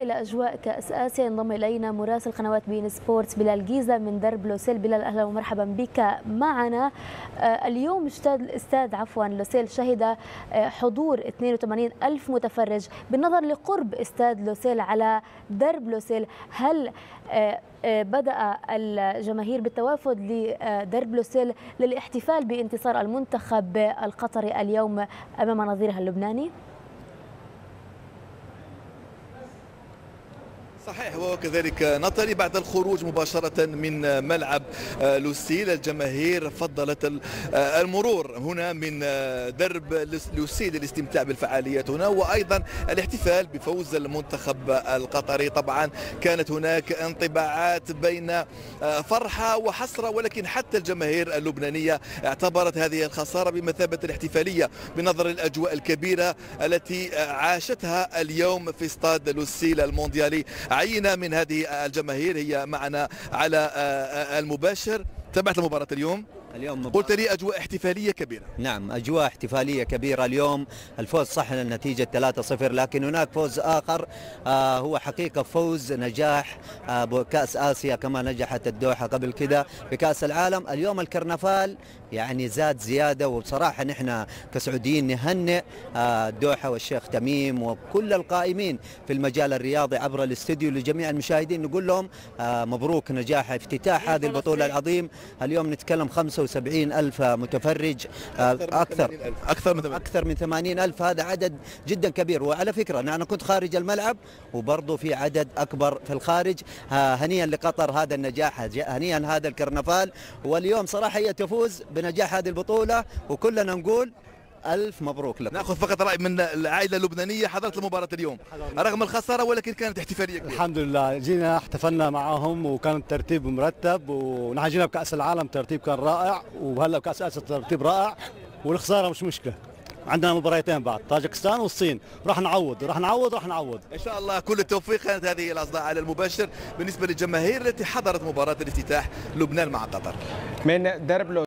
إلى أجواء كأس آسيا ينضم إلينا مراسل قنوات بين سبورتس بلال جيزة من درب لوسيل. بلال، أهلا ومرحبا بك معنا. اليوم استاد لوسيل شهد حضور 82 ألف متفرج. بالنظر لقرب استاد لوسيل على درب لوسيل، هل بدأ الجماهير بالتوافد لدرب لوسيل للاحتفال بانتصار المنتخب القطري اليوم أمام نظيرها اللبناني؟ صحيح، وكذلك نطري بعد الخروج مباشرة من ملعب لوسيل الجماهير فضلت المرور هنا من درب لوسيل للاستمتاع بالفعاليات هنا، وأيضا الاحتفال بفوز المنتخب القطري. طبعا كانت هناك انطباعات بين فرحة وحسرة، ولكن حتى الجماهير اللبنانية اعتبرت هذه الخسارة بمثابة الاحتفالية بنظر الأجواء الكبيرة التي عاشتها اليوم في استاد لوسيل المونديالي. عينة من هذه الجماهير هي معنا على المباشر. تابعت المباراة اليوم قلت لي أجواء احتفالية كبيرة. نعم، أجواء احتفالية كبيرة اليوم. الفوز صح النتيجة 3-0، لكن هناك فوز آخر هو حقيقة فوز نجاح بكأس آسيا كما نجحت الدوحة قبل كده بكأس العالم. اليوم الكرنفال يعني زاد زيادة، وبصراحة نحن كسعوديين نهنئ الدوحة والشيخ تميم وكل القائمين في المجال الرياضي عبر الاستوديو لجميع المشاهدين، نقول لهم مبروك نجاح افتتاح هذه البطولة العظيم. اليوم نتكلم 75 ألف متفرج، أكثر من 80 ألف. هذا عدد جدا كبير. وعلى فكرة أنا كنت خارج الملعب وبرضه في عدد أكبر في الخارج. هنيئا لقطر هذا النجاح، هنيئا هذا الكرنفال. واليوم صراحة هي تفوز بنجاح هذه البطولة، وكلنا نقول ألف مبروك لك. ناخذ فقط رأي من العائلة اللبنانية. حضرت المباراة اليوم رغم الخسارة، ولكن كانت احتفالية كبيرة. الحمد لله، جينا احتفلنا معهم وكان الترتيب مرتب، ونحن جينا بكأس العالم ترتيب كان رائع، وهلا بكأس آسيا ترتيب رائع، والخسارة مش مشكلة. عندنا مباراتين بعد، طاجكستان والصين، راح نعوض. ان شاء الله كل التوفيق. كانت هذه الاصداء على المباشر بالنسبة للجماهير التي حضرت مباراة الافتتاح لبنان مع قطر. من درب